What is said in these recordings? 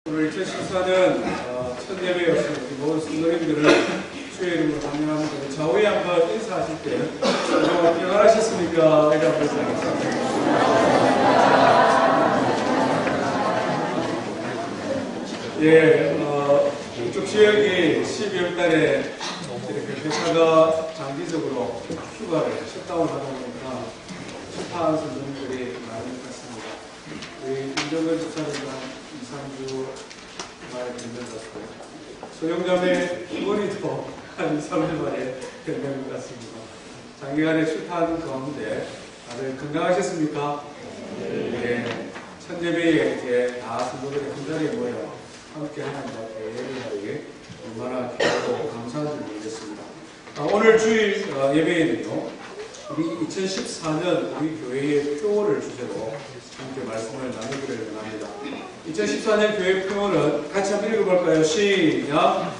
오늘 2014년 첫 예배였습니다. 모든 성도님들을 주의 이름으로 환영합니다. 좌우에 한번 인사하실 때 평안하셨습니까? 이렇게 한번 인사하겠습니다. 이쪽 지역이 12월 달에 이렇게 회사가 장기적으로 휴가를 셧다운 하다 보니까 출판 선생님들이 많은 것 같습니다. 우리 김정은 집사님도 한 2, 3주 만에 변경 같고 소영자매 이번이도 한 2, 3주 만에 변경 것 같습니다. 장기간의 출판 가운데 다들 건강하셨습니까? 네. 첫 예배에 이렇게 다 성도들이 한 자리에 모여 함께 하나님 앞에 예배하기 얼마나 기쁘고 감사한지 모르겠습니다. 오늘 주일 예배에는요, 우리 2014년 우리 교회의 표어를 주제로 함께 말씀을 나누기를 원합니다. 2014년 교회 표어는 같이 한번 읽어볼까요? 시작!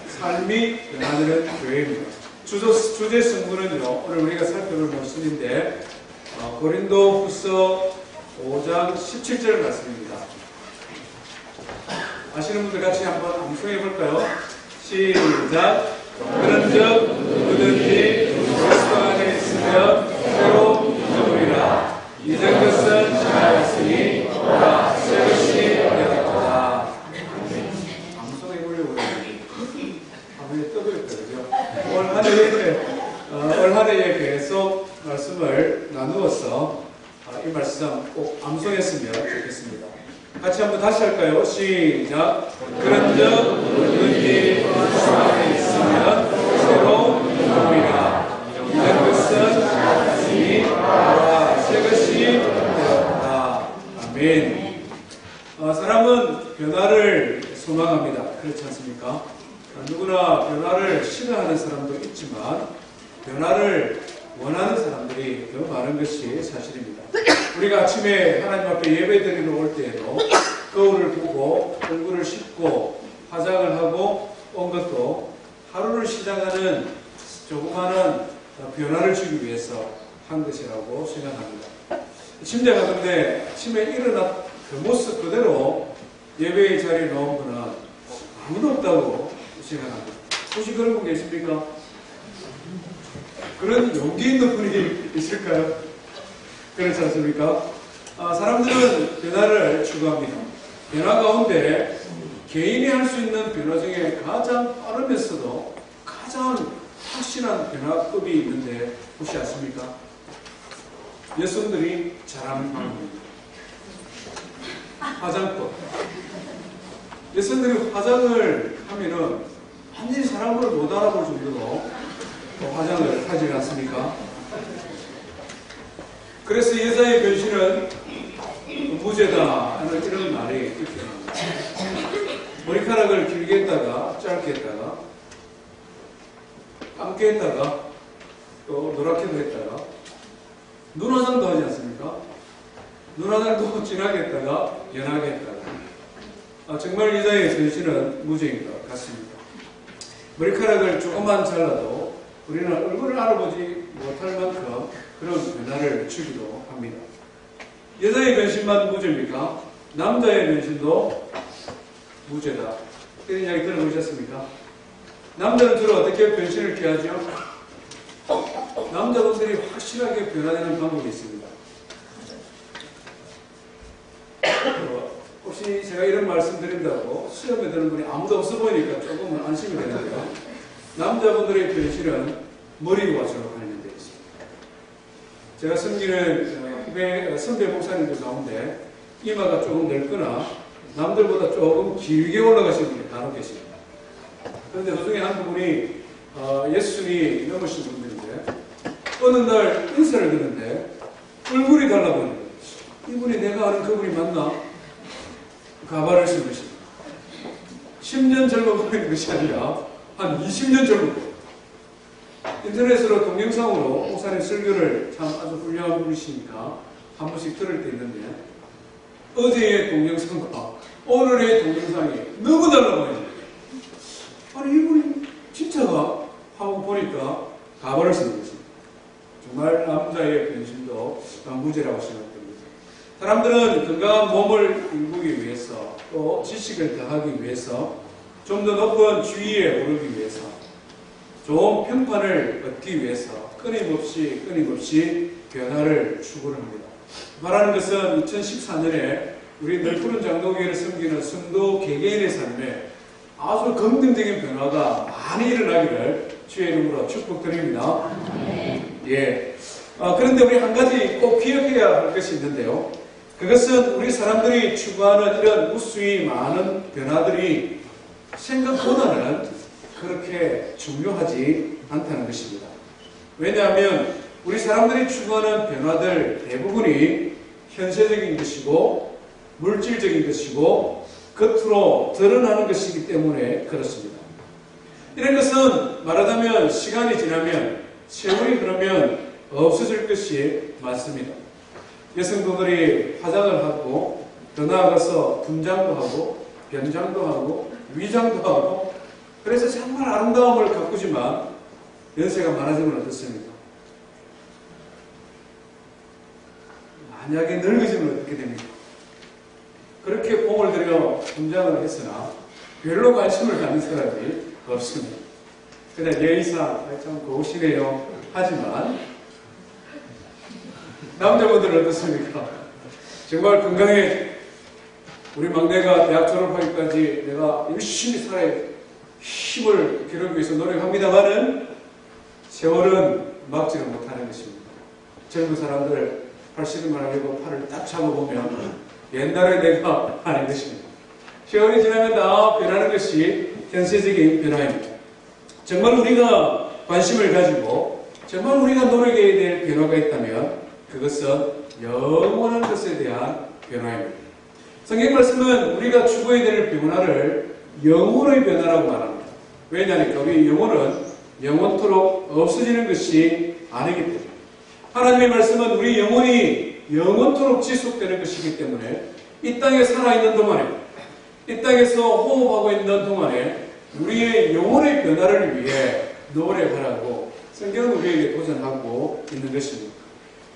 삶이 변화되는 교회입니다. 주제 성구는요, 오늘 우리가 살펴볼 말씀인데 고린도 후서 5장 17절 말씀입니다. 아시는 분들 같이 한번 암송해 볼까요? 시작! 그런즉 누구든지 그리스도 안에 있으면 새로운 피조물이라 이전 것은 지나갔으니 보라 새 것이 되었다. 암송해 보려고 했는데 화면에 떠고 있거든요. 올 한 해에 계속 말씀을 나누어서 이 말씀 꼭 암송했으면 좋겠습니다. 같이 한번 다시 할까요? 시작! 그런즉 누구든지 그리스도 안에 있으면 새로운 피조물이라 이전 것은 지나갔으니 보라 새 것이 되었다. 아멘. 사람은 변화를 소망합니다. 그렇지 않습니까? 누구나 변화를 싫어하는 사람도 있지만 변화를 원하는 사람들이 더 많은 것이 사실입니다. 우리가 아침에 하나님 앞에 예배드리러 올 때에도 거울을 보고 얼굴을 씻고 화장을 하고 온 것도 하루를 시작하는 조그마한 변화를 주기 위해서 한 것이라고 생각합니다. 침대 가는데 아침에 일어나 그 모습 그대로 예배의 자리에 나온 분은 아무도 없다고 생각합니다. 혹시 그런 분 계십니까? 그런 용기 있는 분이 있을까요? 그렇지 않습니까? 사람들은 변화를 추구합니다. 변화 가운데 개인이 할 수 있는 변화 중에 가장 빠르면서도 가장 확실한 변화법이 있는데 혹시 아십니까? 여성들이 잘하는 방법입니다. 화장법. 여성들이 화장을 하면은 완전히 사람을 못 알아볼 정도로 화장을 하지 않습니까? 그래서 여자의 변신은 무죄다 하는 이런 말이 이렇게 나옵니다. 머리카락을 길게 했다가 짧게 했다가 감게 했다가 또 노랗게도 했다가 눈화장도 하지 않습니까? 눈화장도 진하게 했다가 연하게 했다가 정말 여자의 변신은 무죄인 것 같습니다. 머리카락을 조금만 잘라도 우리는 얼굴을 알아보지 못할 만큼 그런 변화를 주기도 합니다. 여자의 변신만 무죄입니까? 남자의 변신도 무죄다. 이런 이야기 들어보셨습니까? 남자는 주로 어떻게 변신을 피하죠? 남자분들이 확실하게 변화되는 방법이 있습니다. 혹시 제가 이런 말씀 드린다고 시험에 드는 분이 아무도 없어 보이니까 조금은 안심이 되는데요. 남자분들의 변신은 머리와 주로 관련되어 있습니다. 제가 섬기는 선배 목사님들 가운데 이마가 조금 넓거나 남들보다 조금 길게 올라가시는 분이 간혹 계십니다. 그런데 그 중에 한 분이 예수님이 넘으신 분들인데 어느 날 인사를 드는데 얼굴이 달라 보이는 거예요. 이분이 내가 아는 그분이 맞나? 가발을 쓴 것입니다. 10년 젊어 보이는 것이 아니라 한 20년 젊어 보여요. 인터넷으로 동영상으로 목사님 설교를 참 아주 훌륭한 분이시니까 한 번씩 들을 때 있는데 어제의 동영상과 오늘의 동영상이 너무 달라 보여요. 아니 이분이 진짜가 하고 보니까 가발을 쓴 것입니다. 정말 남자의 변신도 무죄라고 생각됩니다. 사람들은 건강한 몸을 이루기 위해서 또 지식을 더하기 위해서 좀 더 높은 지위에 오르기 위해서 좋은 평판을 얻기 위해서 끊임없이 변화를 추구를 합니다. 말하는 것은 2014년에 우리 널푸른 장로교회를 섬기는 성도 개개인의 삶에 아주 긍정적인 변화가 많이 일어나기를 주의 이름으로 축복드립니다. 예. 그런데 우리 한 가지 꼭 기억해야 할 것이 있는데요. 그것은 우리 사람들이 추구하는 이런 우수히 많은 변화들이 생각보다는 그렇게 중요하지 않다는 것입니다. 왜냐하면 우리 사람들이 추구하는 변화들 대부분이 현세적인 것이고 물질적인 것이고 겉으로 드러나는 것이기 때문에 그렇습니다. 이런 것은 말하자면 시간이 지나면 세월이 흐르면 없어질 것이 많습니다. 여성분들이 화장을 하고 더 나아가서 분장도 하고 변장도 하고 위장도 하고 그래서 정말 아름다움을 가꾸지만 연세가 많아지면 어떻습니까? 만약에 늙어지면 어떻게 됩니까? 그렇게 공을 들여 분장을 했으나 별로 관심을 갖는 사람이 없습니다. 그냥 예의상 참 고우시네요 하지만 남자분들은 어떻습니까? 정말 건강해 우리 막내가 대학 졸업하기까지 내가 열심히 살아야 힘을 기르기 위해서 노력합니다만은 세월은 막지를 못하는 것입니다. 젊은 사람들 팔씨름을 하려고 팔을 딱 잡아보면 옛날에 내가 아닌 것입니다. 세월이 지나면 다 변하는 것이 현세적인 변화입니다. 정말 우리가 관심을 가지고 정말 우리가 노력해야 될 변화가 있다면 그것은 영원한 것에 대한 변화입니다. 성경 말씀은 우리가 추구해야 될 변화를 영혼의 변화라고 말합니다. 왜냐하니까 우리 영혼은 영원토록 없어지는 것이 아니기 때문에 하나님의 말씀은 우리 영혼이 영원토록 지속되는 것이기 때문에 이 땅에 살아있는 동안에 이 땅에서 호흡하고 있는 동안에 우리의 영혼의 변화를 위해 노력하라고 성경은 우리에게 도전하고 있는 것입니다.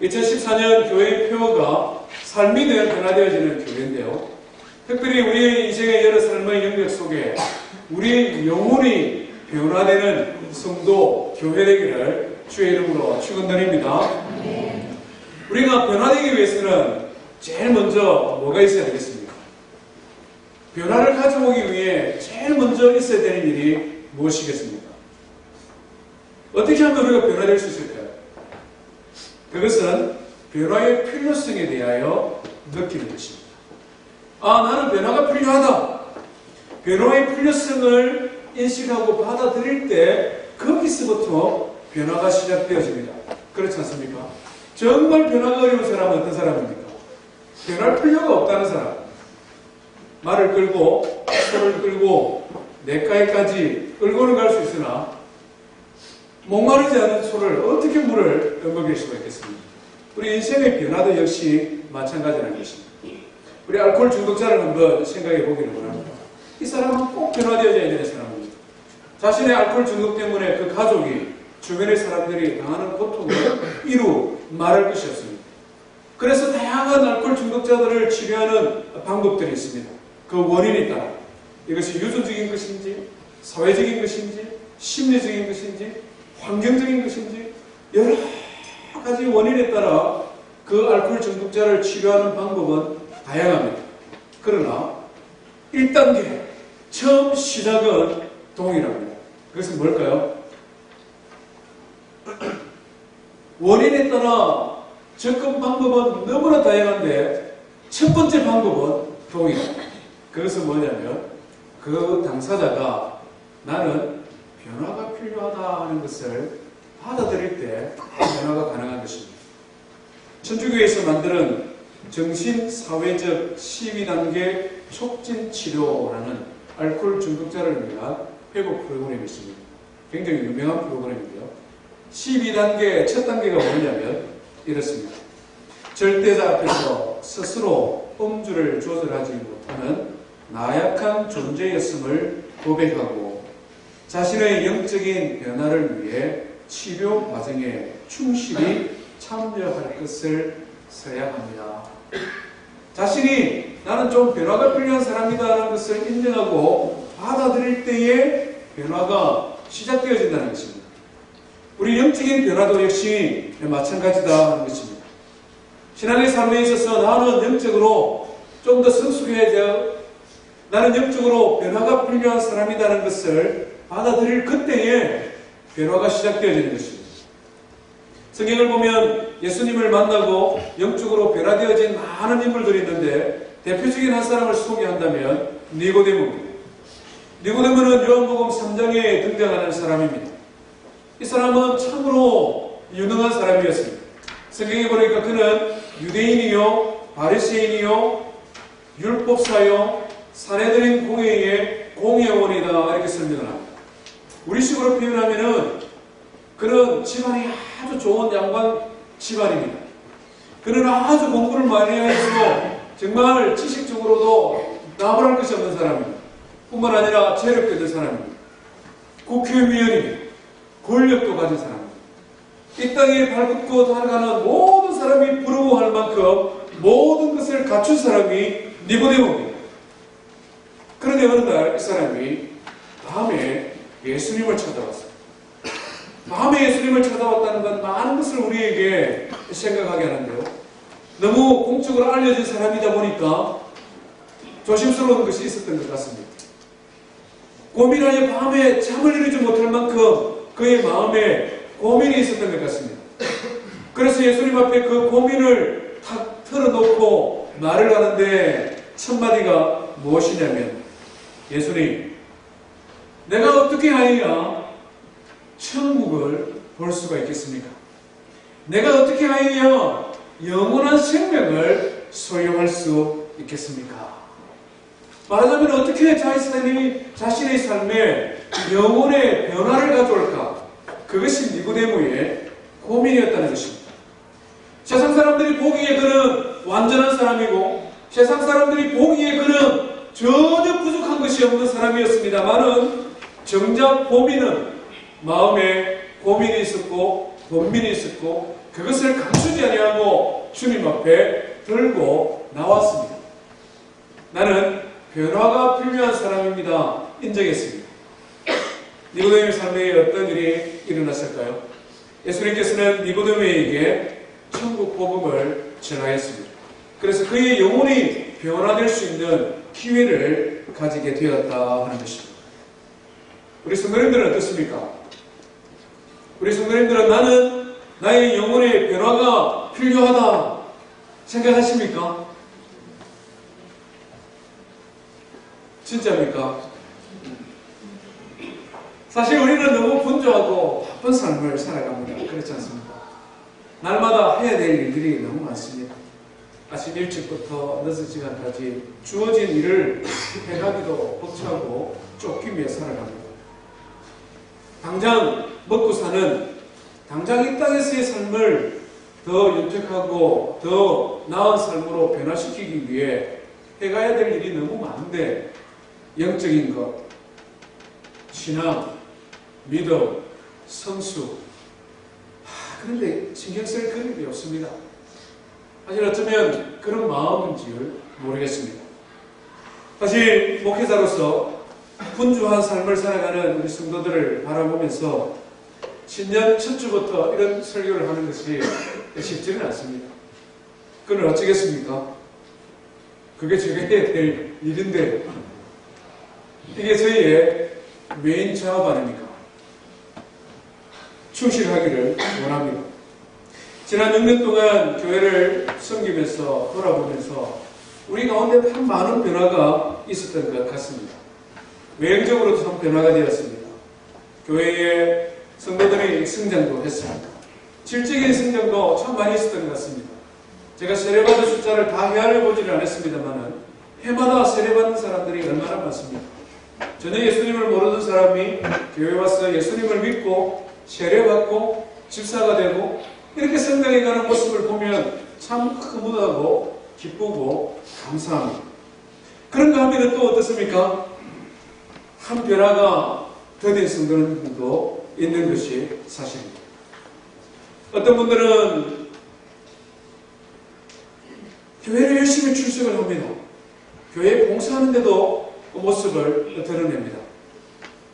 2014년 교회의 표어가 삶이 변화되어지는 교회인데요. 특별히 우리의 인생의 여러 삶의 영역 속에 우리의 영혼이 변화되는 성도 교회 되기를 주의 이름으로 축원드립니다. 우리가 변화되기 위해서는 제일 먼저 뭐가 있어야 되겠습니까? 변화를 가져오기 위해 제일 먼저 있어야 되는 일이 무엇이겠습니까? 어떻게 하면 우리가 변화될 수 있을까요? 그것은 변화의 필요성에 대하여 느끼는 것입니다. 나는 변화가 필요하다. 변화의 필요성을 인식하고 받아들일 때 거기서부터 변화가 시작되어집니다. 그렇지 않습니까? 정말 변화가 어려운 사람은 어떤 사람입니까? 변할 필요가 없다는 사람. 말을 끌고 소를 끌고 냇가에까지 끌고는 갈 수 있으나 목마르지 않은 소를 어떻게 물을 떠먹일 수가 있겠습니까? 우리 인생의 변화도 역시 마찬가지라는 것입니다. 우리 알코올 중독자를 한번 생각해 보기를 원합니다. 이 사람은 꼭 변화되어져야 되는 사람입니다. 자신의 알코올 중독 때문에 그 가족이 주변의 사람들이 당하는 고통을 이루 말할 것이 없습니다. 그래서 다양한 알코올 중독자들을 치료하는 방법들이 있습니다. 그 원인에 따라 이것이 유전적인 것인지 사회적인 것인지 심리적인 것인지 환경적인 것인지 여러 가지 원인에 따라 그 알코올 중독자를 치료하는 방법은 다양합니다. 그러나 1단계 처음 시작은 동일합니다. 그것은 뭘까요? 원인에 따라 접근 방법은 너무나 다양한데 첫 번째 방법은 동일합니다. 그것은 뭐냐면 그 당사자가 나는 변화가 필요하다 하는 것을 받아들일 때 변화가 가능한 것입니다. 천주교에서 만드는 정신사회적 12단계 촉진 치료라는 알코올 중독자를 위한 회복 프로그램이 있습니다. 굉장히 유명한 프로그램인데요. 12단계 첫 단계가 뭐냐면 이렇습니다. 절대자 앞에서 스스로 음주를 조절하지 못하는 나약한 존재였음을 고백하고 자신의 영적인 변화를 위해 치료 과정에 충실히 참여할 것을 써야 합니다. 자신이 나는 좀 변화가 필요한 사람이다라는 것을 인정하고 받아들일 때에 변화가 시작되어진다는 것입니다. 우리 영적인 변화도 역시 마찬가지다 하는 것입니다. 신앙의 삶에 있어서 나는 영적으로 좀 더 성숙해야 되어 나는 영적으로 변화가 필요한 사람이라는 것을 받아들일 그때에 변화가 시작되어지는 것입니다. 성경을 보면 예수님을 만나고 영적으로 변화되어진 많은 인물들이 있는데 대표적인 한 사람을 소개한다면 니고데모입니다. 니고데모는 요한복음 3장에 등장하는 사람입니다. 이 사람은 참으로 유능한 사람이었습니다. 성경에 보니까 그는 유대인이요, 바리새인이요, 율법사요, 산헤드린 공회의 공회원이다 이렇게 설명을 합니다. 우리식으로 표현하면은 그는 집안이 아주 좋은 양반 집안입니다. 그는 아주 공부를 많이 해서 정말 지식적으로도 나무랄 것이 없는 사람입니다. 뿐만 아니라 재력도 있는 사람입니다. 국회의원입니다. 권력도 가진 사람입니다. 이 땅에 발붙고 살아가는 모든 사람이 부러워할 만큼 모든 것을 갖춘 사람이 니고데모입니다. 그런데 어느 날 이 사람이 밤에 예수님을 찾아왔어요. 밤에 예수님을 찾아왔다는 건 많은 것을 우리에게 생각하게 하는데요. 너무 공적으로 알려진 사람이다 보니까 조심스러운 것이 있었던 것 같습니다. 고민하여 밤에 잠을 이루지 못할 만큼 그의 마음에 고민이 있었던 것 같습니다. 그래서 예수님 앞에 그 고민을 탁 털어놓고 말을 하는데 첫 마디가 무엇이냐면 예수님, 내가 어떻게 하여야 천국을 볼 수가 있겠습니까? 내가 어떻게 하여야 영원한 생명을 소유할 수 있겠습니까? 말하자면 어떻게 자신의 삶에 영혼의 변화를 가져올까? 그것이 니고데모의 고민이었다는 것입니다. 세상 사람들이 보기에 그는 완전한 사람이고 세상 사람들이 보기에 그는 전혀 부족한 것이 없는 사람이었습니다만은 정작 고민은 마음에 고민이 있었고 본민이 있었고 그것을 감추지 아니하고 주님 앞에 들고 나왔습니다. 나는 변화가 필요한 사람입니다. 인정했습니다. 니고데모의 삶에 어떤 일이 일어났을까요? 예수님께서는 니고데모에게 천국 복음을 전하였습니다. 그래서 그의 영혼이 변화될 수 있는 기회를 가지게 되었다 하는 것입니다. 우리 성도님들은 어떻습니까? 우리 성도님들은 나는 나의 영혼의 변화가 필요하다 생각하십니까? 진짜입니까? 사실 우리는 너무 분주하고 바쁜 삶을 살아갑니다. 그렇지 않습니까? 날마다 해야 될 일들이 너무 많습니다. 아침 일찍부터 늦은 시간까지 주어진 일을 해가기도 벅차고 쫓기며 살아갑니다. 당장 먹고 사는 당장 이 땅에서의 삶을 더 윤택하고 더 나은 삶으로 변화시키기 위해 해가야 될 일이 너무 많은데 영적인 것, 신앙, 믿음, 성수 그런데 신경 쓸 그런 게 없습니다. 사실 어쩌면 그런 마음인지 모르겠습니다. 사실 목회자로서 분주한 삶을 살아가는 우리 성도들을 바라보면서 신년 첫 주부터 이런 설교를 하는 것이 쉽지는 않습니다. 그건 어쩌겠습니까? 그게 제가 해야 될 일인데 이게 저희의 메인 작업 아닙니까? 충실하기를 원합니다. 지난 6년 동안 교회를 섬기면서 돌아보면서 우리 가운데 참 많은 변화가 있었던 것 같습니다. 외형적으로도 참 변화가 되었습니다. 교회의 성도들이 성장도 했습니다. 질적인 성장도 참 많이 있었던 것 같습니다. 제가 세례받은 숫자를 다 헤아려 보지는 않았습니다만 해마다 세례받는 사람들이 얼마나 많습니까? 전혀 예수님을 모르는 사람이 교회 와서 예수님을 믿고 세례받고 집사가 되고 이렇게 성장해가는 모습을 보면 참 흐뭇하고 기쁘고 감사합니다. 그런가 하면 또 어떻습니까? 한 변화가 더딘 성도들도 있는 것이 사실입니다. 어떤 분들은 교회를 열심히 출석을 합니다. 교회에 봉사하는데도 그 모습을 드러냅니다.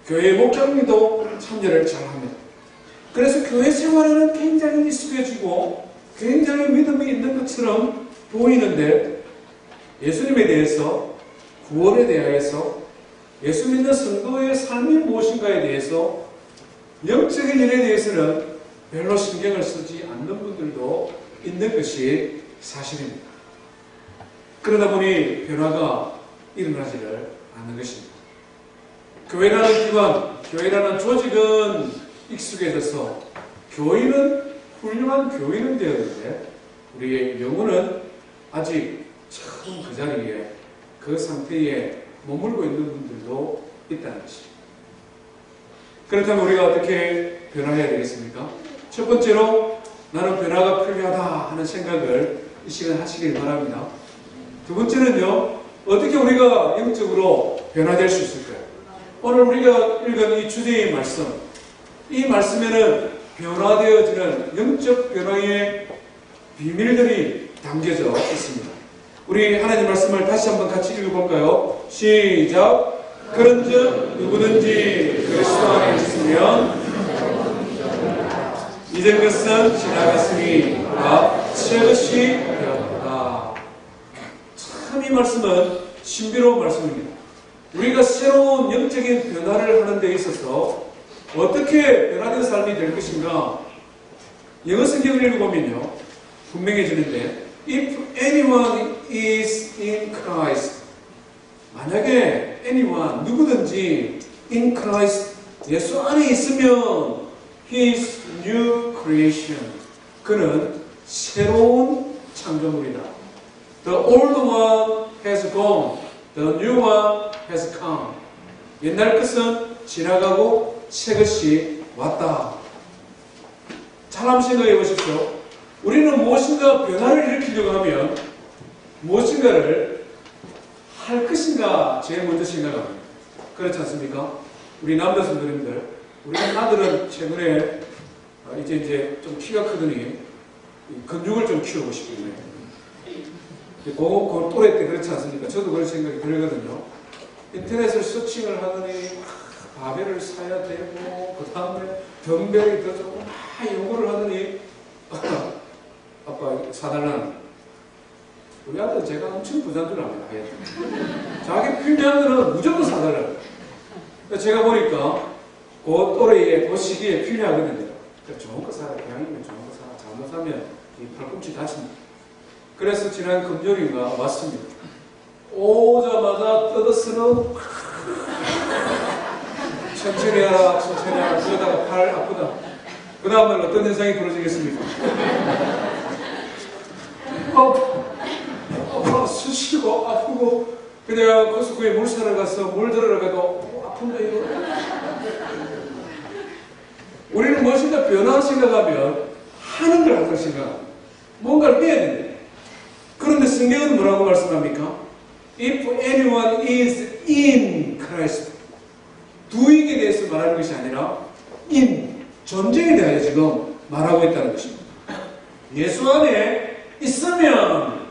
교회 목장님도 참여를 잘합니다. 그래서 교회 생활에는 굉장히 익숙해지고 굉장히 믿음이 있는 것처럼 보이는데 예수님에 대해서, 구원에 대해서, 예수 믿는 성도의 삶이 무엇인가에 대해서, 영적인 일에 대해서는 별로 신경을 쓰지 않는 분들도 있는 것이 사실입니다. 그러다 보니 변화가 일어나지를 않는 것입니다. 교회라는 기관, 교회라는 조직은 익숙해져서 교인은 훌륭한 교인은 되었는데 우리의 영혼은 아직 처음 그 자리에, 그 상태에 머물고 있는 분들도 있다는 것입니다. 그렇다면 우리가 어떻게 변화해야 되겠습니까? 첫 번째로 나는 변화가 필요하다 하는 생각을 이 시간 하시길 바랍니다. 두 번째는요, 어떻게 우리가 영적으로 변화될 수 있을까요? 오늘 우리가 읽은 이 주제의 말씀, 이 말씀에는 변화되어지는 영적 변화의 비밀들이 담겨져 있습니다. 우리 하나님 말씀을 다시 한번 같이 읽어볼까요? 시작! 그런즉 누구든지 그리스도 안에 있으면 이전 것은 지나갔으니 새 것이 되었다. 참 이 말씀은 신비로운 말씀입니다. 우리가 새로운 영적인 변화를 하는 데 있어서 어떻게 변화된 삶이 될 것인가? 영어 성경을 읽어보면요, 분명해지는데 If anyone is in Christ, 만약에 anyone, 누구든지 in Christ, 예수 안에 있으면 He is new creation. 그는 새로운 창조물이다. The old one has gone. The new one has come. 옛날 것은 지나가고 새 것이 왔다. 잘 한번 생각해 보십시오. 우리는 무엇인가 변화를 일으키려고 하면 무엇인가를 할 것인가 제일 먼저 생각합니다. 그렇지 않습니까? 우리 남자 선생님들, 우리 아들은 최근에 이제 좀 키가 크더니 근육을 좀 키우고 싶은데 그 또래 때 그렇지 않습니까? 저도 그런 생각이 들거든요. 인터넷을 서칭을 하더니 바벨을 사야 되고 그 다음에 덤벨이 더 좋고 요구를 하더니 아빠 사달라는, 우리 아들 제가 엄청 부자인 줄 압니다. 자기 필요한 거는 무조건 사달라는. 제가 보니까 그 또래에 그 시기에 필요하거든요. 좋은 거 사라, 기왕이면 좋은 거 사라. 잘못하면 이 팔꿈치 다칩니다. 그래서 지난 금요일인가 왔습니다. 오자마자 뜯었으면 천천히 하라, 천천히 하라. 그러다가 팔 아프다. 그 다음날 어떤 현상이 벌어지겠습니까? 수시고 아프고 그냥 코스코에 물 사러 가서 물 들어가도 아픈데 이거. 우리는 무엇인가 변화 생각하면 하는 걸 하는 생각, 뭔가를 해야 된다. 그런데 성경은 뭐라고 말씀합니까? If anyone is in Christ, doing에 대해서 말하는 것이 아니라 in, 존재에 대하여 지금 말하고 있다는 것입니다. 예수 안에 있으면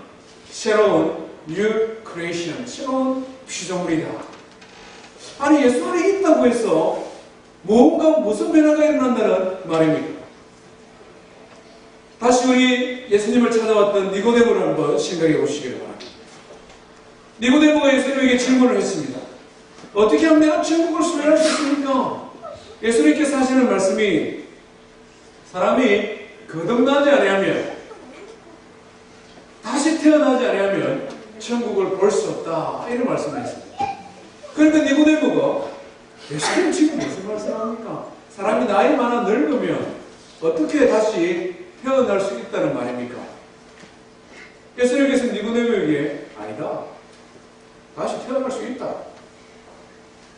새로운 new creation, 새로운 피조물이다. 아니 예수 안에 있다고 해서 뭔가 무슨 변화가 일어난다는 말입니까? 다시 우리 예수님을 찾아왔던 니고데모를 한번 생각해 보시기를 바랍니다. 니고데모가 예수님에게 질문을 했습니다. 어떻게 하면 내가 천국을 소유할 수 있습니까? 예수님께서 하시는 말씀이 사람이 거듭나지 아니하면, 다시 태어나지 아니하면 천국을 볼 수 없다, 이런 말씀을 했습니다. 그런데 니고데모가 예수님 지금 무슨 말씀합니까? 사람이 나이 많아 늙으면 어떻게 다시 태어날 수 있다는 말입니까? 예수님께서 니고데모에게 아니다, 다시 태어날 수 있다.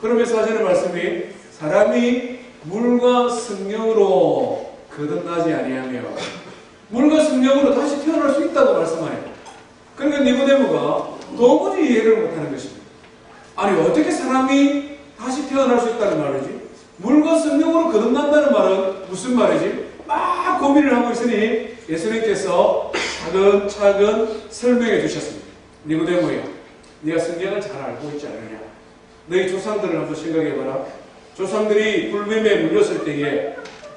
그러면서 하시는 말씀이 사람이 물과 성령으로 거듭나지 아니하며 물과 성령으로 다시 태어날 수 있다고 말씀하네요. 그러니까 니고데모가 도무지 이해를 못하는 것입니다. 아니 어떻게 사람이 다시 태어날 수 있다는 말이지? 물과 성령으로 거듭난다는 말은 무슨 말이지? 막 고민을 하고 있으니 예수님께서 차근차근 설명해 주셨습니다. 니고데모야, 네가 성경을 잘 알고 있지 않느냐? 너희 조상들을 한번 생각해봐라. 조상들이 불뱀에 물렸을 때에,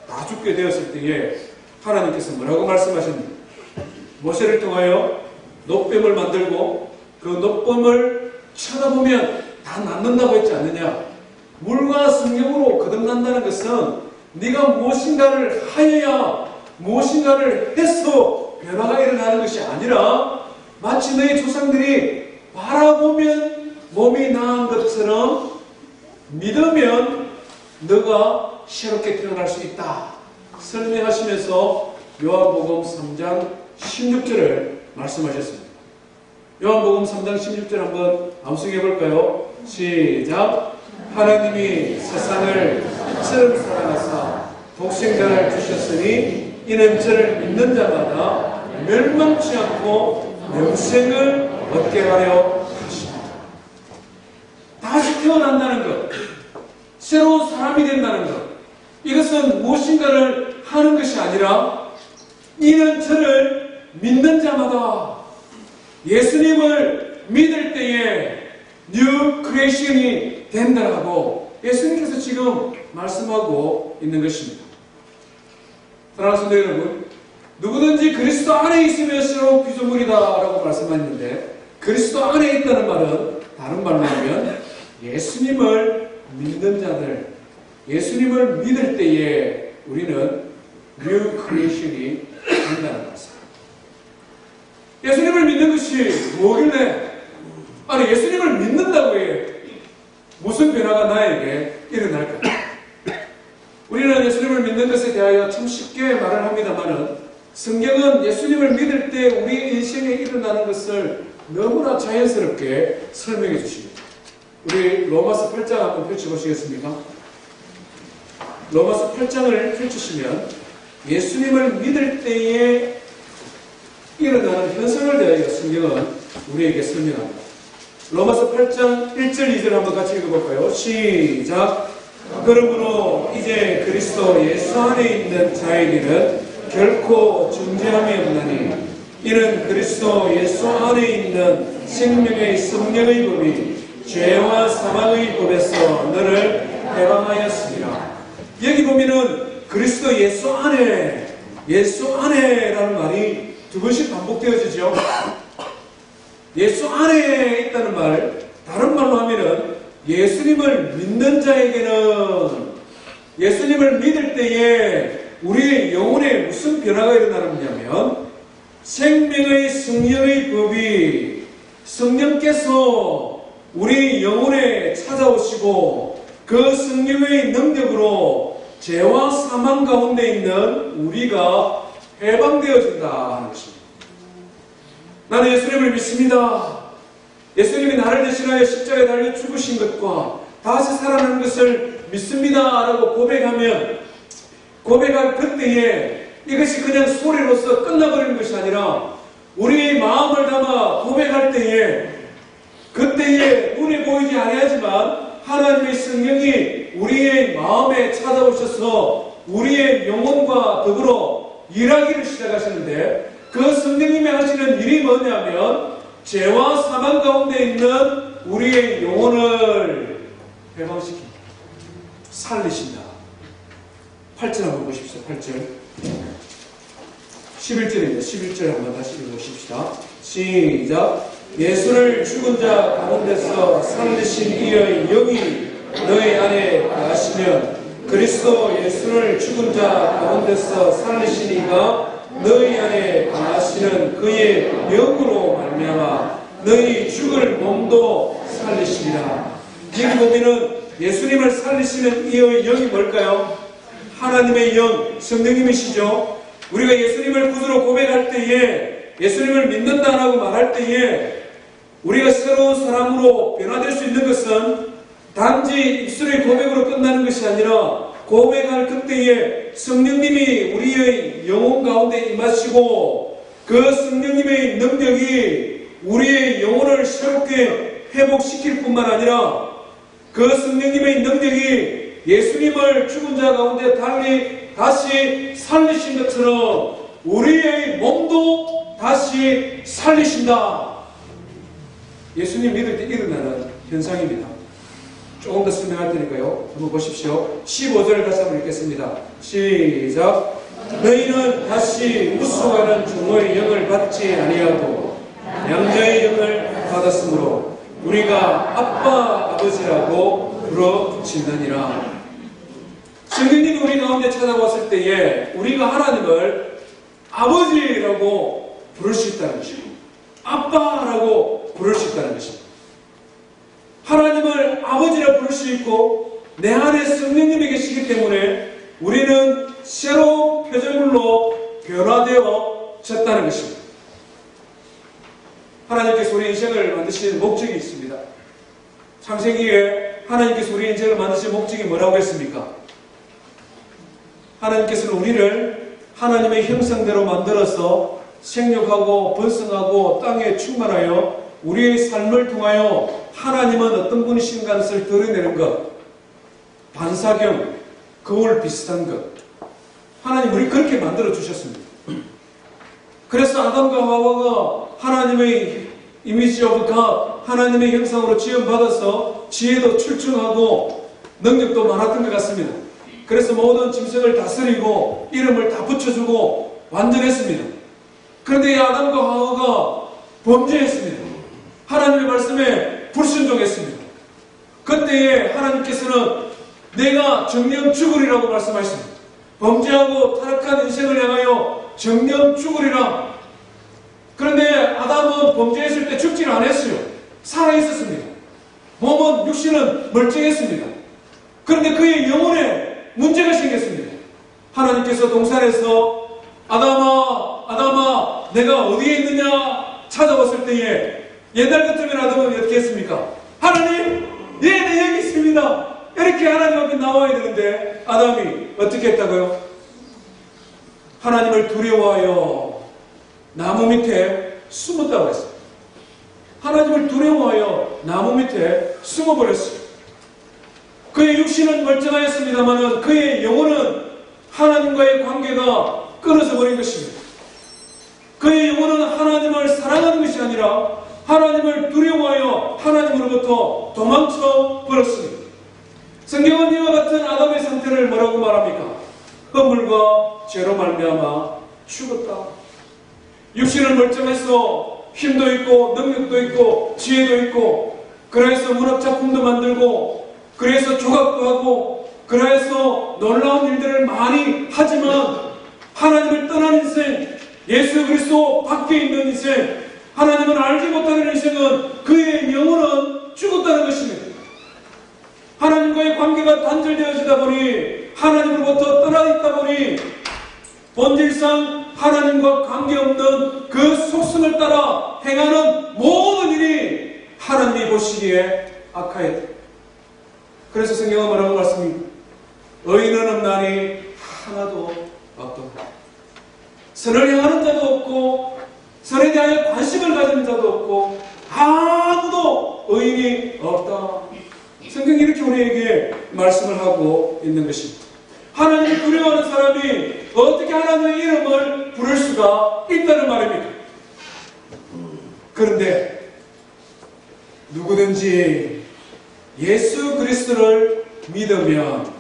다 죽게 되었을 때에 하나님께서 뭐라고 말씀하셨는가? 모세를 통하여 녹뱀을 만들고 그 녹뱀을 쳐다보면 다 낫는다고 했지 않느냐? 물과 성령으로 거듭난다는 것은 네가 무엇인가를 하여야, 무엇인가를 해서 변화가 일어나는 것이 아니라 마치 너희 조상들이 바라보면 몸이 나은 것처럼 믿으면 너가 새롭게 태어날 수 있다 설명하시면서 요한복음 3장 16절을 말씀하셨습니다. 요한복음 3장 16절 한번 암송해 볼까요? 시작. 하나님이 세상을 이처럼 사랑하사 독생자를 주셨으니 이는 저를 믿는 자마다 멸망치 않고 영생을 얻게 하려 하십니다. 다시 태어난다는 것, 새로운 사람이 된다는 것, 이것은 무엇인가를 하는 것이 아니라 이는 저를 믿는 자마다, 예수님을 믿을 때에 뉴 크리에이션이 된다라고 예수님께서 지금 말씀하고 있는 것입니다. 사랑하는 성도 여러분, 누구든지 그리스도 안에 있으면 새로운 피조물이다라고 말씀하셨는데, 그리스도 안에 있다는 말은 다른 말로 하면 예수님을 믿는 자들, 예수님을 믿을 때에 우리는 뉴 크리에이션이 된다는 말씀. 예수님을 믿는 것이 뭐길래, 아니 예수님을 믿는다고 해 무슨 변화가 나에게 일어날까? 우리는 예수님을 믿는 것에 대하여 참 쉽게 말을 합니다만은 성경은 예수님을 믿을 때 우리 인생에 일어나는 것을 너무나 자연스럽게 설명해 주십니다. 우리 로마서 8장 한번 펼쳐보시겠습니까? 로마서 8장을 펼치시면 예수님을 믿을 때에 일어나는 현상을 대하여 성경은 우리에게 설명합니다. 로마서 8장 1절 2절 한번 같이 읽어볼까요? 시작. 그러므로 이제 그리스도 예수 안에 있는 자에게는 결코 중재함이 없나니 이는 그리스도 예수 안에 있는 생명의 성령의 법이 죄와 사망의 법에서 너를 해방하였습니다. 여기 보면은 그리스도 예수 안에라는 말이 두 번씩 반복되어지죠. 예수 안에 있다는 말, 다른 말로 하면은 예수님을 믿는 자에게는, 예수님을 믿을 때에 우리의 영혼에 무슨 변화가 일어나느냐면 생명의 성령의 법이, 성령께서 우리 영혼에 찾아오시고 그 성령의 능력으로 죄와 사망 가운데 있는 우리가 해방되어진다 하는 것입니다. 나는 예수님을 믿습니다. 예수님이 나를 대신하여 십자가에 달려 죽으신 것과 다시 살아나는 것을 믿습니다 라고 고백할 그때에 이것이 그냥 소리로서 끝나버리는 것이 아니라 우리의 마음을 담아 고백할 때에, 그때에 눈에 보이지 아니하지만 하나님의 성령이 우리의 마음에 찾아오셔서 우리의 영혼과 더불어 일하기를 시작하시는데, 그 성령님이 하시는 일이 뭐냐면 죄와 사망 가운데 있는 우리의 영혼을 해방시킵니다. 살리신다. 8절 한번 보십시오. 8절 11절입니다. 11절 한번 다시 읽어보십시다. 시작. 예수를 죽은 자 가운데서 살리신 이의 영이 너희 안에 거하시면 그리스도 예수를 죽은 자 가운데서 살리신 이가 너희 안에 거하시는 그의 영으로 말미암아 너희 죽을 몸도 살리시리라. 여기 보면은 예수님을 살리시는 이의 영이 뭘까요? 하나님의 영, 성령님이시죠. 우리가 예수님을 구주로 고백할 때에, 예수님을 믿는다라고 말할 때에 우리가 새로운 사람으로 변화될 수 있는 것은 단지 입술의 고백으로 끝나는 것이 아니라 고백할 그때에 성령님이 우리의 영혼 가운데 임하시고 그 성령님의 능력이 우리의 영혼을 새롭게 회복시킬 뿐만 아니라 그 성령님의 능력이 예수님을 죽은 자 가운데 다시 살리신 것처럼 우리의 몸도 다시 살리신다. 예수님 믿을 때 일어나는 현상입니다. 조금 더 설명할 테니까요. 한번 보십시오. 15절을 다시 한번 읽겠습니다. 시작. 너희는 다시 우스워하는 종의 영을 받지 아니하고 양자의 영을 받았으므로 우리가 아빠 아버지라고 부르짖느니라. 성령님이 우리 가운데 찾아왔을 때에 우리가 하나님을 아버지라고 부를 수 있다는 것입니다. 아빠라고 부를 수 있다는 것입니다. 하나님을 아버지라 부를 수 있고 내 안에 성령님이 계시기 때문에 우리는 새로운 표정물로 변화되어졌다는 것입니다. 하나님께서 우리 인생을 만드시는 목적이 있습니다. 창세기에 하나님께서 우리 인생을 만드신 목적이 뭐라고 했습니까? 하나님께서는 우리를 하나님의 형상대로 만들어서 생육하고 번성하고 땅에 충만하여 우리의 삶을 통하여 하나님은 어떤 분이신가 것을 드러내는 것, 반사경, 거울 비슷한 것, 하나님 우리 그렇게 만들어 주셨습니다. 그래서 아담과 하와가 하나님의 이미지 오브 갓, 하나님의 형상으로 지음받아서 지혜도 출중하고 능력도 많았던 것 같습니다. 그래서 모든 짐승을 다스리고 이름을 다 붙여주고 완전했습니다. 그런데 이 아담과 하와가 범죄했습니다. 하나님의 말씀에 불순종했습니다. 그때에 하나님께서는 내가 정령 죽으리라고 말씀하셨습니다. 범죄하고 타락한 인생을 향하여 정령 죽으리라. 그런데 아담은 범죄했을 때 죽지는 않았어요. 살아있었습니다. 몸은 육신은 멀쩡했습니다. 그런데 그의 영혼에 문제가 생겼습니다. 하나님께서 동산에서 아담아, 아담아, 내가 어디에 있느냐 찾아왔을 때에 옛날 같으면 아담은 어떻게 했습니까? 하나님, 예, 네, 여기 있습니다. 이렇게 하나님 앞에 나와야 되는데 아담이 어떻게 했다고요? 하나님을 두려워하여 나무 밑에 숨었다고 했어요. 하나님을 두려워하여 나무 밑에 숨어버렸어요. 그의 육신은 멀쩡하였습니다만 그의 영혼은 하나님과의 관계가 끊어져 버린 것입니다. 그의 영혼은 하나님을 사랑하는 것이 아니라 하나님을 두려워하여 하나님으로부터 도망쳐 버렸습니다. 성경은 이와 같은 아담의 상태를 뭐라고 말합니까? 허물과 죄로 말미암아 죽었다. 육신은 멀쩡해서 힘도 있고 능력도 있고 지혜도 있고 그래서 문학작품도 만들고 그래서 조각도 하고 그래서 놀라운 일들을 많이 하지만 하나님을 떠난 인생, 예수 그리스도 밖에 있는 인생, 하나님을 알지 못하는 인생은 그의 영혼은 죽었다는 것입니다. 하나님과의 관계가 단절되어지다 보니 하나님으로부터 떠나 있다 보니 본질상 하나님과 관계없는 그 속성을 따라 행하는 모든 일이 하나님이 보시기에 악하였다. 그래서 성경은 뭐라고 말씀입니까? 의인은 없나니 하나도 없도다. 선을 향하는 자도 없고 선에 대하여 관심을 가지는 자도 없고 아무도 의인이 없다. 성경이 이렇게 우리에게 말씀을 하고 있는 것입니다. 하나님을 두려워하는 사람이 어떻게 하나님의 이름을 부를 수가 있다는 말입니까? 그런데 누구든지 예수 그리스도를 믿으면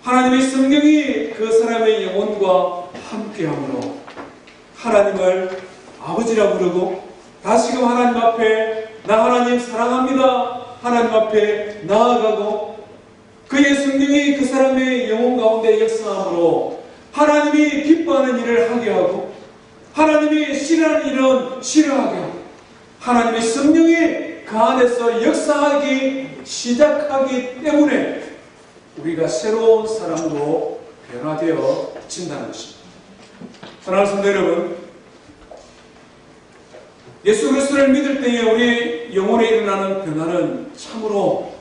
하나님의 성령이 그 사람의 영혼과 함께함으로 하나님을 아버지라 부르고 다시금 하나님 앞에 나 하나님 사랑합니다. 하나님 앞에 나아가고 그의 성령이 그 사람의 영혼 가운데 역사함으로 하나님이 기뻐하는 일을 하게 하고 하나님이 싫어하는 일은 싫어하게 하고 하나님의 성령이 그 안에서 역사하기 시작하기 때문에 우리가 새로운 사람으로 변화되어진다는 것입니다. 사랑하는 성도 여러분, 예수 그리스도를 믿을 때에 우리 영혼에 일어나는 변화는 참으로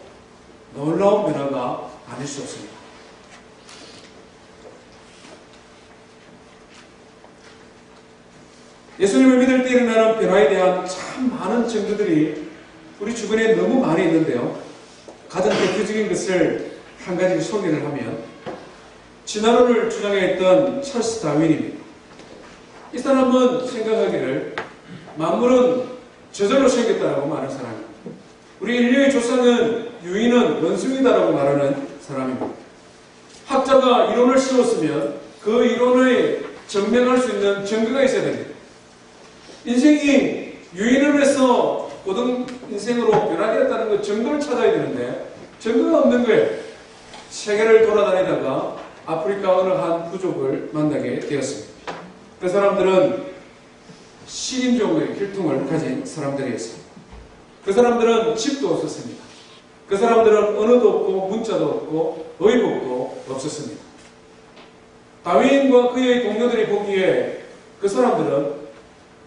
놀라운 변화가 아닐 수 없습니다. 예수님을 믿을 때 일어나는 변화에 대한 참 많은 증거들이 우리 주변에 너무 많이 있는데요. 가장 대표적인 것을 한 가지 소개를 하면 진화론을 주장했던 찰스 다윈입니다. 이 사람은 생각하기를 만물은 저절로 생겼다라고 말하는 사람입니다. 우리 인류의 조상은 유인은 원숭이다라고 말하는 사람입니다. 학자가 이론을 씌웠으면 그 이론을 증명할 수 있는 증거가 있어야 됩니다. 인생이 유인을 해서 고등 인생으로 변화되었다는 그 증거를 찾아야 되는데 증거가 없는 거예요. 세계를 돌아다니다가 아프리카 어느 한 부족을 만나게 되었습니다. 그 사람들은 식인종의 혈통을 가진 사람들이었습니다. 그 사람들은 집도 없었습니다. 그 사람들은 언어도 없고 문자도 없고 의복도 없었습니다. 다윈과 그의 동료들이 보기에 그 사람들은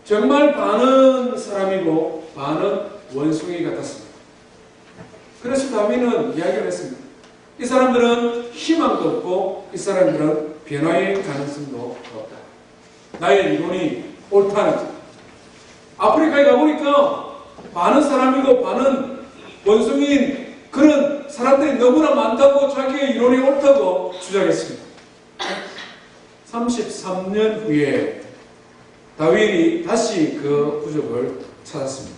정말 반은 사람이고 반은 원숭이 같았습니다. 그래서 다윈은 이야기를 했습니다. 이 사람들은 희망도 없고 이 사람들은 변화의 가능성도 없다. 나의 이론이 옳다는 것. 아프리카에 가보니까 반은 사람이고 반은 원숭이인 그런 사람들이 너무나 많다고 자기의 이론이 옳다고 주장했습니다. 33년 후에 다윗이 다시 그 부족을 찾았습니다.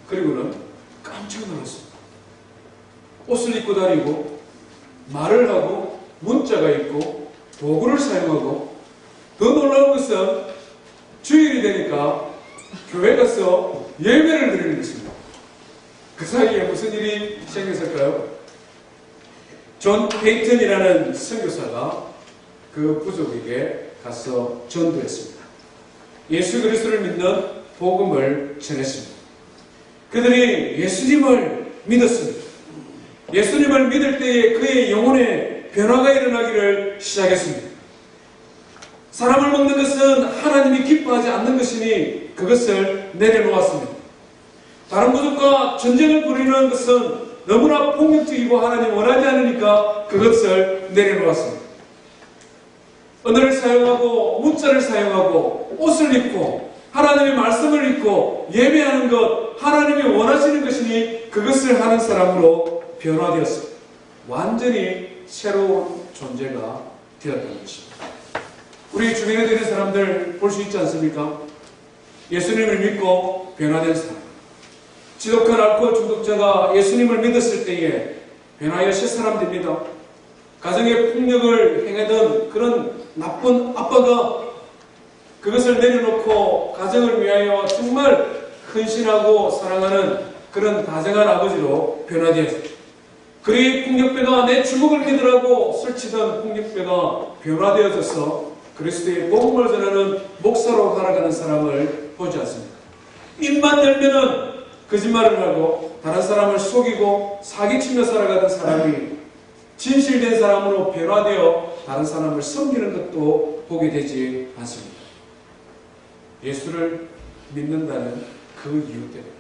그리고는 깜짝 놀랐습니다. 옷을 입고 다니고 말을 하고 문자가 있고 도구를 사용하고 더 놀라운 것은 주일이 되니까 교회 가서 예배를 드리는 것입니다. 그 사이에 무슨 일이 생겼을까요? 존 페이턴이라는 선교사가 그 부족에게 가서 전도했습니다. 예수 그리스도를 믿는 복음을 전했습니다. 그들이 예수님을 믿었습니다. 예수님을 믿을 때에 그의 영혼에 변화가 일어나기를 시작했습니다. 사람을 먹는 것은 하나님이 기뻐하지 않는 것이니 그것을 내려놓았습니다. 다른 부족과 전쟁을 벌이는 것은 너무나 폭력적이고 하나님 원하지 않으니까 그것을 내려놓았습니다. 언어를 사용하고 문자를 사용하고 옷을 입고 하나님의 말씀을 입고 예배하는 것 하나님이 원하시는 것이니 그것을 하는 사람으로 변화되었습니다. 완전히 새로운 존재가 되었다는 것입니다. 우리 주변에 있는 사람들 볼 수 있지 않습니까? 예수님을 믿고 변화된 사람. 지독한 알코올 중독자가 예수님을 믿었을 때에 변화하여 새 사람 됩니다. 가정의 폭력을 행하던 그런 나쁜 아빠가 그것을 내려놓고 가정을 위하여 정말 헌신하고 사랑하는 그런 다정한 아버지로 변화되었습니다. 그의 폭력배가 내 주먹을 믿으라고 설치던 폭력배가 변화되어져서 그리스도의 복음을 전하는 목사로 살아가는 사람을 보지 않습니다. 입만 열면은 거짓말을 하고 다른 사람을 속이고 사기치며 살아가던 사람이 진실된 사람으로 변화되어 다른 사람을 섬기는 것도 보게 되지 않습니다. 예수를 믿는다는 그 이유 때문에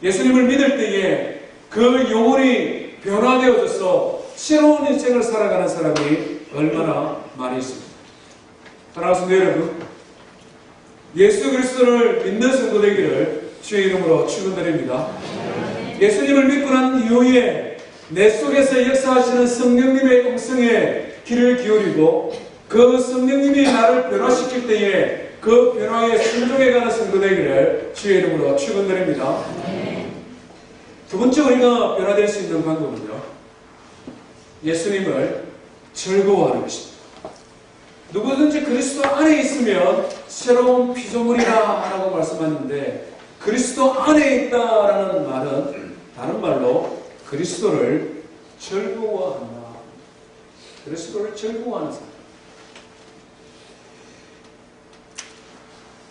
예수님을 믿을 때에 그 영혼이 변화되어져서 새로운 인생을 살아가는 사람이 얼마나 많이 있습니다. 사랑하는 성도 여러분, 예수 그리스도를 믿는 성도 되기를 주의 이름으로 축원드립니다. 예수님을 믿고 난 이후에 내 속에서 역사하시는 성령님의 음성에 귀를 기울이고 그 성령님이 나를 변화시킬 때에 그 변화에 순종해가는 성도 되기를 주의 이름으로 축원드립니다. 두 번째 우리가 변화될 수 있는 방법은요, 예수님을 즐거워하는 것입니다. 누구든지 그리스도 안에 있으면 새로운 피조물이라 라고 말씀하는데 그리스도 안에 있다라는 말은 다른 말로 그리스도를 즐거워한다. 그리스도를 즐거워하는 사람.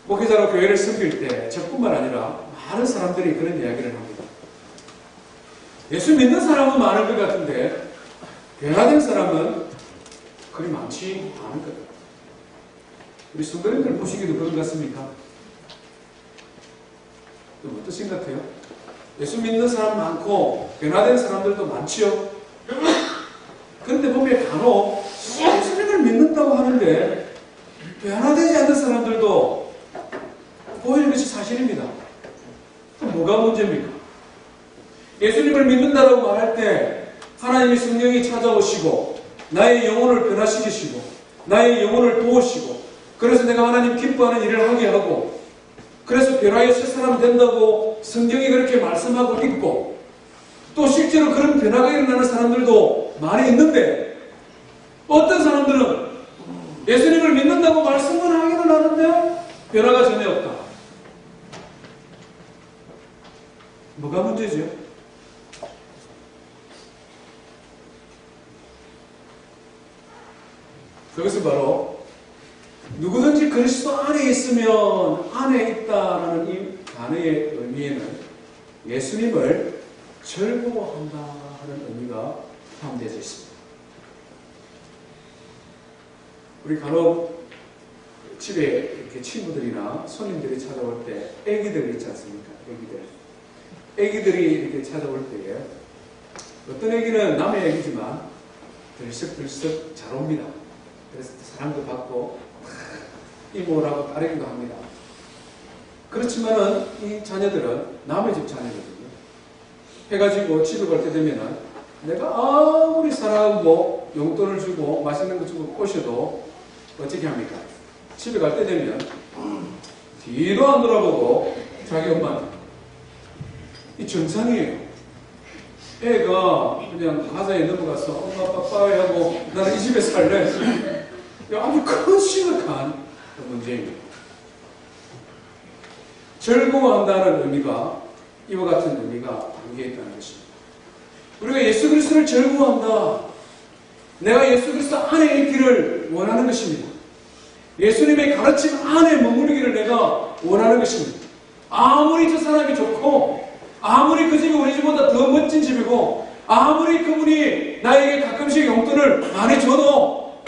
목회자로 교회를 섬길 때 저뿐만 아니라 많은 사람들이 그런 이야기를 합니다. 예수 믿는 사람은 많을 것 같은데 변화된 사람은 그리 많지 않은 것 같아요. 우리 성도님들 보시기도 그런 것 같습니까? 좀 어떠신 것 같아요? 예수 믿는 사람 많고 변화된 사람들도 많지요. 그런데 보면 간혹 예수님을 믿는다고 하는데 변화되지 않는 사람들도 보이는 것이 사실입니다. 그럼 뭐가 문제입니까? 예수님을 믿는다고 말할 때 하나님의 성령이 찾아오시고 나의 영혼을 변화시키시고 나의 영혼을 도우시고 그래서 내가 하나님 기뻐하는 일을 하게 하고, 그래서 변화의 새 사람 된다고 성경이 그렇게 말씀하고 있고, 또 실제로 그런 변화가 일어나는 사람들도 많이 있는데, 어떤 사람들은 예수님을 믿는다고 말씀만 하기는 하는데 변화가 전혀 없다. 뭐가 문제죠? 그것은 바로 누구든지 그리스도 안에 있으면 안에 있다라는 이 단어의 의미에는 예수님을 즐거워한다는 의미가 포함되어 있습니다. 우리 간혹 집에 이렇게 친구들이나 손님들이 찾아올 때 애기들 있지 않습니까? 애기들이 이렇게 찾아올 때에 어떤 애기는 남의 애기지만 들썩들썩 잘 옵니다. 그래서 사랑도 받고 이모라고 따르기도 합니다. 그렇지만은 이 자녀들은 남의 집 자녀거든요. 해가지고 집에 갈 때 되면은 내가 아무리 사랑하고 용돈을 주고 맛있는 거 주고 꼬셔도 어떻게 합니까? 집에 갈 때 되면 뒤도 안 돌아보고 자기 엄마한테, 이 정상이에요. 애가 그냥 가사에 넘어가서 엄마 빠빠이 하고 나는 이 집에 살래. 아주 큰 심각한 문제입니다. 즐거워한다는 의미가 이와 같은 의미가 담겨 있다는 것입니다. 우리가 예수 그리스도를 즐거워한다. 내가 예수 그리스도 안에 있기를 원하는 것입니다. 예수님의 가르침 안에 머무르기를 내가 원하는 것입니다. 아무리 저 사람이 좋고, 아무리 그 집이 우리 집보다 더 멋진 집이고, 아무리 그분이 나에게 가끔씩 용돈을 많이 줘도,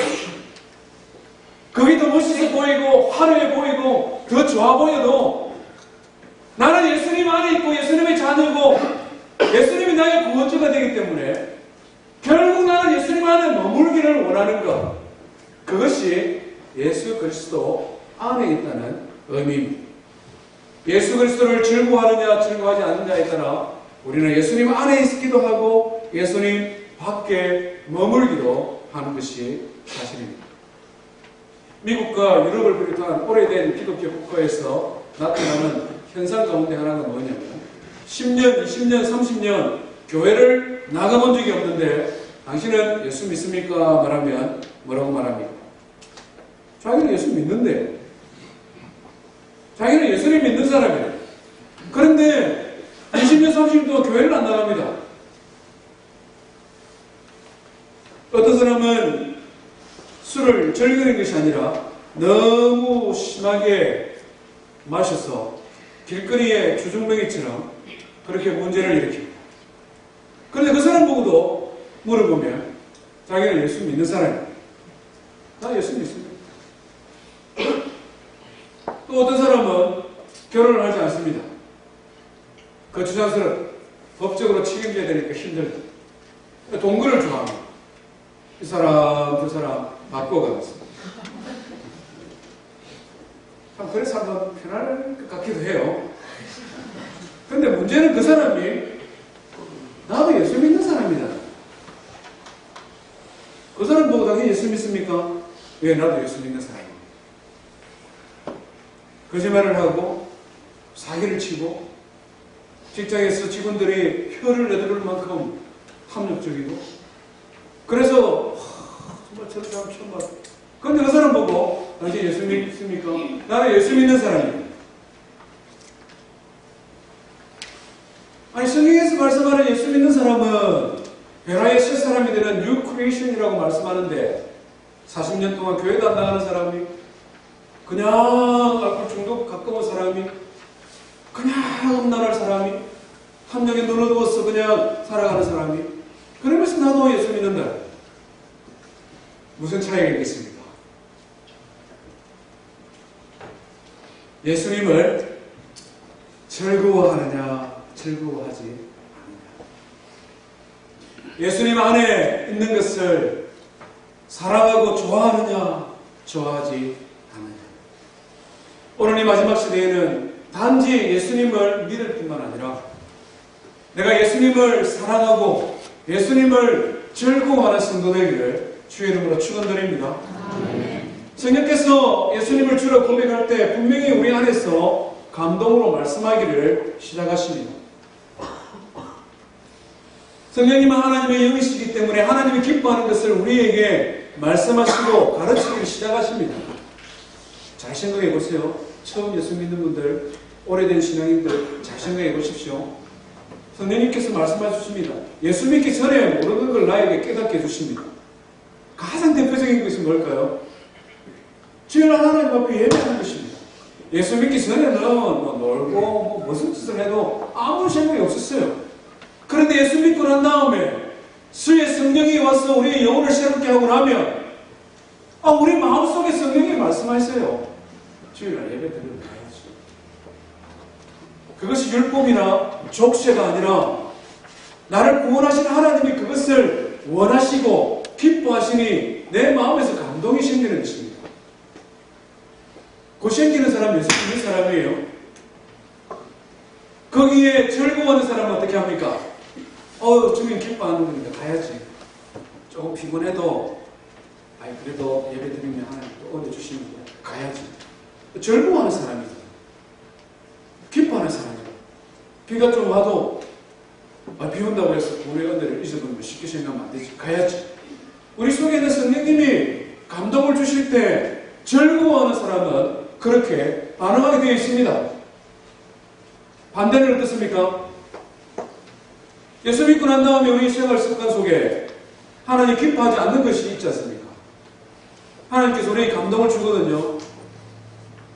그게 더 멋있어 보이고 화려해 보이고 더 좋아 보여도, 나는 예수님 안에 있고 예수님의 자녀고 예수님이 나의 구원주가 되기 때문에 결국 나는 예수님 안에 머물기를 원하는 것, 그것이 예수 그리스도 안에 있다는 의미입니다. 예수 그리스도를 즐거워하느냐 즐거워하지 않느냐에 따라 우리는 예수님 안에 있기도 하고 예수님 밖에 머물기도 하는 것이 사실입니다. 미국과 유럽을 비롯한 오래된 기독교 국가에서 나타나는 현상 가운데 하나가 뭐냐면 10년, 20년, 30년 교회를 나가본 적이 없는데 당신은 예수 믿습니까? 말하면 뭐라고 말합니까? 자기는 예수 믿는데, 자기는 예수를 믿는 사람이에요. 그런데 20년, 30년 동안 교회를 안 나갑니다. 어떤 사람은 술을 즐기는 것이 아니라 너무 심하게 마셔서 길거리에 주중뱅이처럼 그렇게 문제를 일으킵니다. 그런데 그 사람 보고도 물어보면 자기는 예수 믿는 사람이에요. 나 예수 믿습니다. 또 어떤 사람은 결혼을 하지 않습니다. 그 주장스럽 법적으로 책임져야 되니까 힘들다. 동거를 좋아합니다. 이 사람 저 사람 바꿔가면서 그래 살면 편할 것 같기도 해요. 그런데 문제는 그 사람이 나도 예수 믿는 사람이다. 그 사람 보고 당연히 예수 믿습니까? 왜? 나도 예수 믿는 사람이다. 거짓말을 하고 사기를 치고 직장에서 직원들이 혀를 내두를 만큼 탐욕적이고, 그래서 정말 저 사람 처음 봤어. 그런데 그 사람 보고 당신 예수 믿습니까? 나는 예수 믿는 사람이에요. 아니 성경에서 말씀하는 예수 믿는 사람은 변화의 새 사람이 되는 뉴 크리에이션이라고 말씀하는데 40년 동안 교회도 안 나가는 사람이, 그냥 알코올 중독 가까운 사람이, 그냥 음란할 사람이, 탐욕에 눌러두어서 그냥 살아가는 사람이, 그러면서 나도 예수 믿는다. 무슨 차이가 있겠습니까? 예수님을 즐거워하느냐 즐거워하지 않느냐, 예수님 안에 있는 것을 사랑하고 좋아하느냐 좋아하지 않느냐. 오늘 이 마지막 시대에는 단지 예수님을 믿을 뿐만 아니라 내가 예수님을 사랑하고 예수님을 즐거워하는 성도 되기를 주의 이름으로 축원드립니다. 성령께서 예수님을 주로 고백할 때 분명히 우리 안에서 감동으로 말씀하기를 시작하십니다. 성령님은 하나님의 영이시기 때문에 하나님이 기뻐하는 것을 우리에게 말씀하시고 가르치기를 시작하십니다. 잘 생각해 보세요. 처음 예수 믿는 분들, 오래된 신앙인들 잘 생각해 보십시오. 성령님께서 말씀해 주십니다. 예수 믿기 전에 모르는 걸 나에게 깨닫게 해주십니다. 가장 대표적인 것이 뭘까요? 주일날 하나님 앞에 예배하는 것입니다. 예수 믿기 전에는 놀고 무슨 짓을 해도 아무 생각이 없었어요. 그런데 예수 믿고 난 다음에 주의 성령이 와서 우리의 영혼을 새롭게 하고 나면 우리 마음속에 성령이 말씀하세요. 주일날 예배 드리러 가야지. 그것이 율법이나 족쇄가 아니라 나를 구원하신 하나님이 그것을 원하시고 기뻐하시니 내 마음에서 감동이 생기는 것입니다. 그 생기는 사람이 예수 믿는 사람이에요. 거기에 즐거워하는 사람은 어떻게 합니까? 주님 기뻐하는 거니까 가야지. 조금 피곤해도 그래도 예배 드리면 하나님 또 은혜 주시는데 가야지. 즐거워하는 사람이죠. 기뻐하는 사람이죠. 비가 좀 와도 비 온다고 해서 구원의 은혜를 잊어버리면 쉽게 생각하면 안 되지. 가야지. 우리 속에 있는 성령님이 감동을 주실 때 즐거워하는 사람은 그렇게 반응하게 되어 있습니다. 반대는 어떻습니까? 예수 믿고 난 다음에 우리 생활 습관 속에 하나님 기뻐하지 않는 것이 있지 않습니까? 하나님께서 우리에게 감동을 주거든요.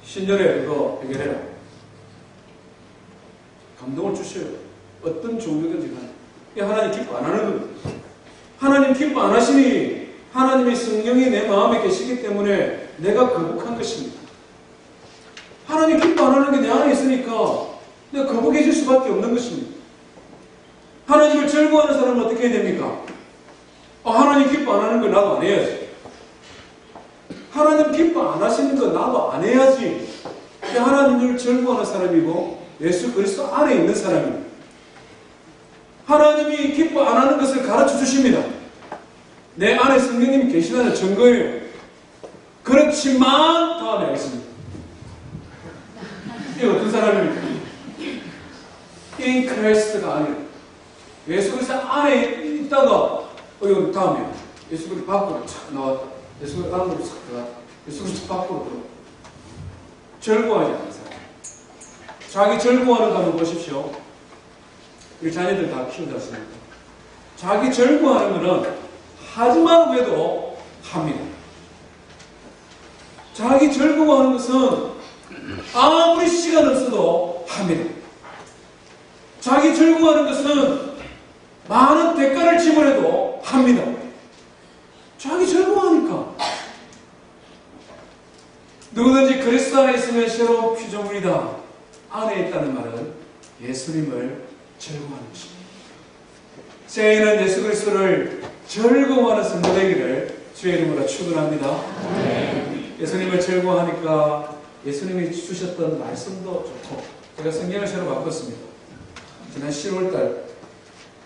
신년에 그거 해결해라. 감동을 주셔요. 어떤 종류든지 간에. 하나님 기뻐 안 하는 겁니다. 하나님 기뻐 안 하시니 하나님의 성령이 내 마음에 계시기 때문에 내가 거북한 것입니다. 하나님 기뻐 안 하는 게 내 안에 있으니까 내가 거북해질 수밖에 없는 것입니다. 하나님을 즐거워하는 사람은 어떻게 해야 됩니까? 하나님 기뻐 안 하는 걸 나도 안 해야지. 하나님 기뻐 안 하시는 거 나도 안 해야지. 하나님을 즐거워하는 사람이고 예수 그리스도 안에 있는 사람입니다. 하나님이 기뻐 안 하는 것을 가르쳐 주십니다. 내 안에 성령님이 계시다는 증거예요. 그렇지만 다음에 하겠습니다. 이게 어떤 사람입니까? In Christ가 아니라 예수 그리스도 안에 있다가 이거 다음에 예수 그리스도 밖으로 착 나왔다. 예수 그리스도 안으로 착 들어갔다. 예수 그리스도 밖으로 들어갔다. 즐거워하지 않는 사람. 자기 즐거워하는 거 한번 보십시오. 우리 자녀들 다 키우지 않습니까? 자기 즐거워하는 거는 하지만 왜도 합니다. 자기 즐거워하는 것은 아무리 시간 없어도 합니다. 자기 즐거워하는 것은 많은 대가를 지불해도 합니다. 자기 즐거워하니까. 누구든지 그리스도 안에 있으면 새로운 피조물이다. 안에 있다는 말은 예수님을 즐거워하는 것입니다. 새해에는 예수 그리스도를 즐거워하는 성도 되기를 주의 이름으로 축원합니다. 예수님을 즐거워하니까 예수님이 주셨던 말씀도 좋고 제가 성경을 새로 바꿨습니다. 지난 10월달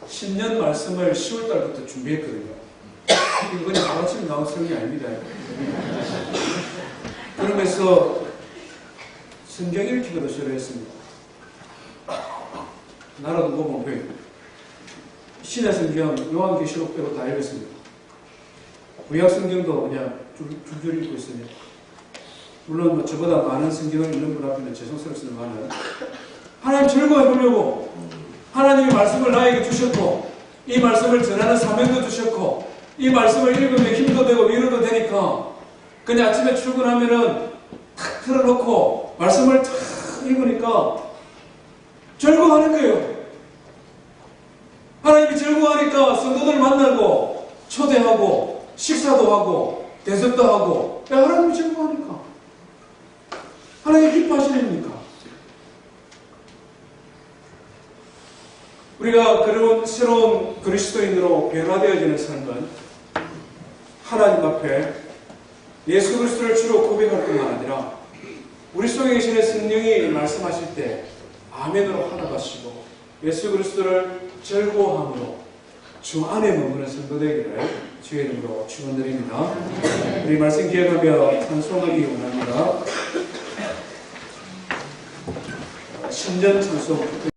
신년 말씀을 10월달부터 준비했거든요. 이번에 하루아침에 나온 성경이 아닙니다. 그러면서 성경 읽기도 시작을 했습니다. 나라도 보면 왜 신약 성경, 요한계시록 빼고 다 읽었습니다. 구약 성경도 그냥 줄줄 읽고 있습니다. 물론 저보다 많은 성경을 읽는 분 앞에는 죄송스럽지만은 하나님 즐거워해 보려고 하나님의 말씀을 나에게 주셨고 이 말씀을 전하는 사명도 주셨고 이 말씀을 읽으면 힘도 되고 위로도 되니까 그냥 아침에 출근하면은 탁 틀어놓고 말씀을 탁 읽으니까 즐거워하는 거예요. 하나님이 즐거워하니까 성도들 만나고 초대하고 식사도 하고 대접도 하고 하나님이 즐거워하니까 하나님 기뻐하시니까 우리가 그런 새로운 그리스도인으로 변화되어지는 삶은 하나님 앞에 예수 그리스도를 주로 고백할 뿐만 아니라 우리 속에 계시는 성령이 말씀하실 때 아멘으로 하나가시고 예수 그리스도를 즐거워함으로 주 안에 머무는 성도 되기를 주의 이름으로 축원드립니다. 우리 말씀 기억하며 찬송하기 원합니다. 신전 찬송